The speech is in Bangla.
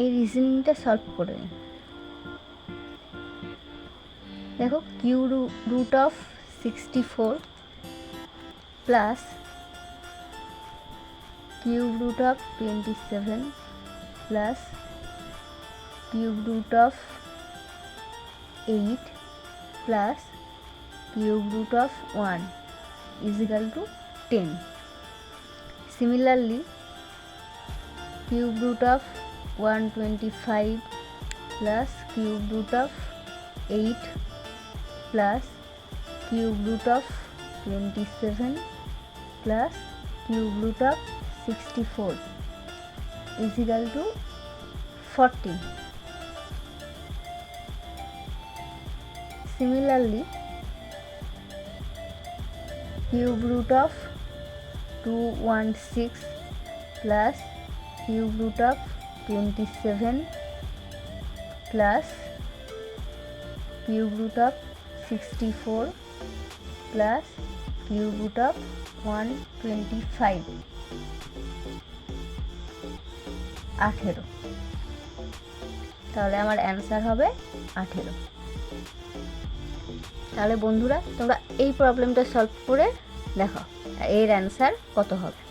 এই রিজনিংটা সলভ করে নিই। দেখো cube root of 64 plus cube root of 27 plus cube root of 8 plus cube root of 1 is equal to 10. Similarly, cube root of 125 plus cube root of 8 plus cube root of 27 plus cube root of 64 is equal to 14. Similarly, cube root of 216 plus cube root of 27 plus cube root of 64 plus cube root of 125 18। তাহলে আমার অ্যান্সার হবে 18। তাহলে বন্ধুরা তোমরা এই প্রবলেমটা সলভ করে দেখো এর অ্যান্সার কত হবে।